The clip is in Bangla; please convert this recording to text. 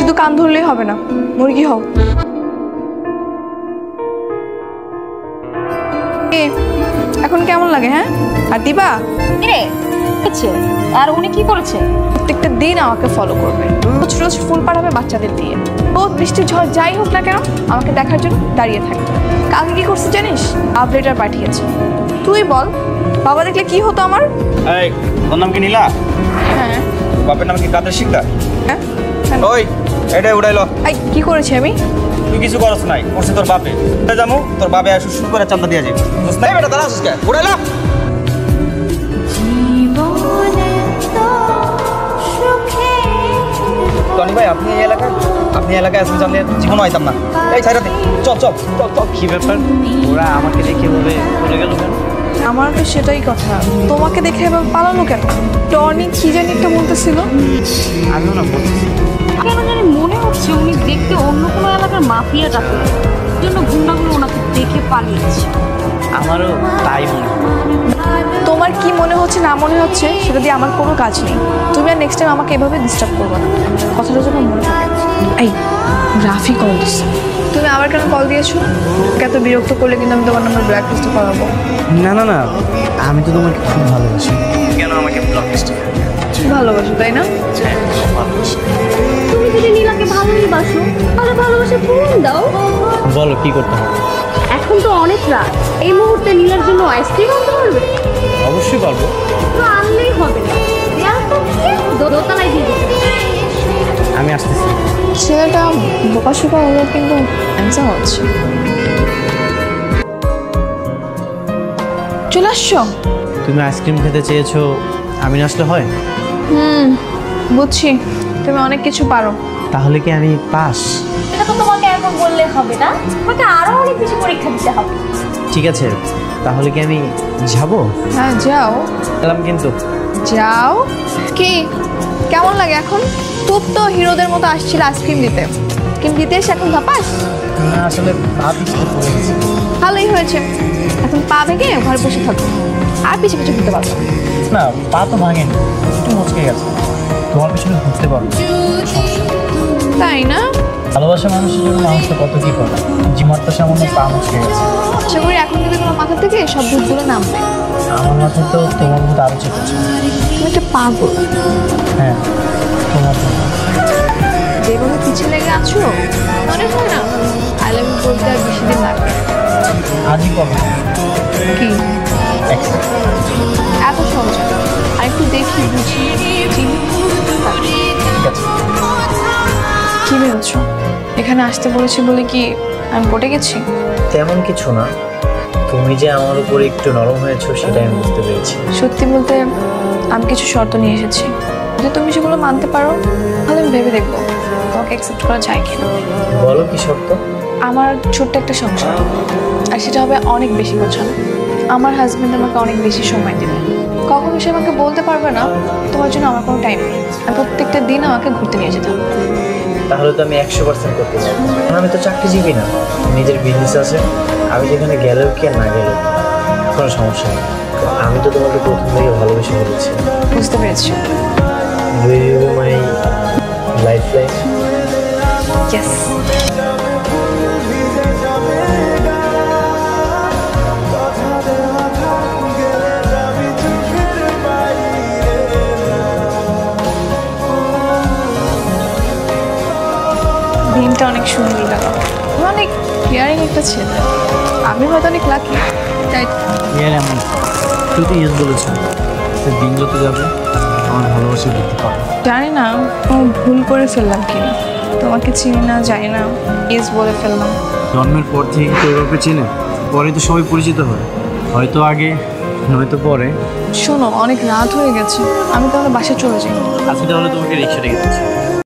শুধু কান ধরলেই হবে না, মুরগি হও। এখন কেমন লাগে? হ্যাঁ, আর দিবা আর উনি কি করেছে? প্রত্যেকটা দিন আমাকে ফলো করবে, রোজ রোজ ফুল পাঠাবে বাচ্চাদের দিয়ে, রোদ বৃষ্টি ঝড় যাই হোক না কেন আমাকে দেখার জন্য দাঁড়িয়ে থাকবে। কালকে কি করছে জানিস? লাভ লেটার পাঠিয়েছে। তুই বল, বাবা দেখলে কি হতো আমার? এই, তোর নাম কি নীলা? হ্যাঁ। বাপের নাম কি কাদের শিকদার? হ্যাঁ। ওই এটা উড়াইলো। এই কি করেছি আমি? তুই কিছু করছ নাই, করছে তোর বাপে। যামু তোর বাপে আসু শুরু করে চান্দা দিয়ে যাবি। বুঝছ নাই বেটা, দাঁড়াছিস কে? উড়াইলো। টনি ভাই, আপনি এই এলাকায় আছেন জানলে জীবন হইতাম না। এই ছাইরাতে চল চল চল চল। কি ব্যাপার, ওরা আমাকে দেখে বলে চলে গেল কেন? আমার তো সেটাই কথা, তোমাকে দেখে এবার পালানো কেন? টনি কি জানি একটা বলতেছিল। আমিও না বলতেছি, কেন জানি মনে হচ্ছে উনি দেখতে অন্য কোনো এলাকার মাফিয়া ডাকে, জন্য গুন্ডাগুলো ওনাকে দেখে পালিয়েছে। আমারও তাই মনে হয়। তোমার কি মনে হচ্ছে না মনে হচ্ছে সেটা দিয়ে আমার কোনো কাজ নেই। তুমি আর নেক্সট টাইম আমাকে এভাবে ডিস্টার্ব করবে না, কথাটা যেন মনে থাকে। এই রাফি কল দিচ্ছে, তুমি আবার কেন কল দিয়েছো? এত বিরক্ত করলে কিন্তু আমি তোমার নাম্বার ব্ল্যাক লিস্টে করাবো। না না না, আমি তো তোমাকে খুব ভালোবাসি। কেন আমাকে ব্লক লিস্টে? ভালোবাসো তাই না? ভালোবাসি। তুমি যদি নীলাকে ভালোবাসো তাহলে ভালোবাসা ফোন দাও। বলো কি করতে হবে? এখন তো অনেক রাত, এই মুহূর্তে নীলার জন্য আইসক্রিম আনতে পারবে? অবশ্যই পারবো। তো আনলেই হবে না, দোতলায় দিয়ে দিতে। আমি আসতেছি। ছেলেটা বোকা শোকা হলো কিন্তু অ্যান্সার হচ্ছে। চলে আসছো? তুমি আইসক্রিম খেতে চেয়েছো, আমি না আসলে হয়? বুঝছি, তুমি অনেক কিছু পারো। তাহলে কি আমি পাস? এটা তো তোমাকে এখন বললে হবে না, তোমাকে আরো অনেক বেশি পরীক্ষা দিতে হবে। ঠিক আছে, তাহলে কি আমি যাবো? হ্যাঁ যাও। গেলাম কিন্তু। যাও। কি কেমন লাগে এখন? খুব তো হিরোদের মতো আসছিল আইসক্রিম দিতে, কিন্তু দিতে এসে এখন ধাপাস। না আসলে ভালোই হয়েছে, এখন পা ভেঙে ঘরে বসে থাকো, আর পিছু পিছু ঘুরতে পারবো না। পা তো ভাঙেনি, একটু মুচকে গেছে। তোমার পিছনে ঘুরতে পারবো, তাই না? ভালোবাসা মানুষের জন্য মানুষটা কত কি করে। জিমার তো সামান্য পা মুচকে গেছে। আশা করি এখন থেকে তোমার মাথা থেকে সব ভূতগুলো নামবে। আমার মাথায় তো তোমার মতো আরো চেপেছে। তুমি একটা পাগল। হ্যাঁ, তোমার জন্য যেভাবে পিছিয়ে লেগে আছো মনে হয় না আই লাভ ইউ বলতে আর বেশি দিন লাগবে। আজই কবে? কি একসাথে? এত সহজ না, আর একটু দেখি বুঝি চিনি। ঠিক আছে। কি ভেবেছো এখানে আসতে বলেছি বলে কি আমি পড়ে গেছি? তেমন কিছু না, তুমি যে আমার উপরে একটু নরম হয়েছো সেটাই আমি বুঝতে পেরেছি। সত্যি বলতে আমি কিছু শর্ত নিয়ে এসেছি, যদি তুমি সেগুলো মানতে পারো তাহলে আমি ভেবে দেখবো তোমাকে অ্যাকসেপ্ট করা যায় কিনা। বলো কি শর্ত? আমার ছোট্ট একটা সংসার, আর সেটা হবে অনেক বেশি গোছানো। আমার হাজব্যান্ড আমাকে অনেক বেশি সময় দেবে, কখনো সে আমাকে বলতে পারবে না তোমার জন্য আমার কোনো টাইম নেই, আর প্রত্যেকটা দিন আমাকে ঘুরতে নিয়ে যেতে হবে। তাহলে তো আমি 100% করতে চাই। আমি তো চাকরিজীবী না, নিজের বিজনেস আছে। আমি যেখানে গেলেও কি আর না গেলেও কোনো সমস্যা নেই। আমি তো তোমাকে প্রথম থেকে ভালোবেসে বলেছি। বুঝতে পেরেছি। Will you be my lifeline? Yes. দিনটা অনেক সুন্দর লাগলো, অনেক কেয়ারিং একটা ছেলে। আমি হয়তো অনেক লাকি, তাই এমন তুই তো ইয়েস বলেছ, দিন যত যাবে আমার ভালোবাসা বৃদ্ধি পাবে। জানি না কোনো ভুল করে ফেললাম কিনা, তোমাকে চিনি না জানি না ইয়েস বলে ফেললাম। জন্মের পর থেকে কেউ কাউকে চেনে, পরে তো সবাই পরিচিত হয়, হয়তো আগে নয়তো পরে। শোনো অনেক রাত হয়ে গেছে, আমি তাহলে বাসায় চলে যাই। আজকে তাহলে তোমাকে রিক্সা রেখে দিচ্ছি।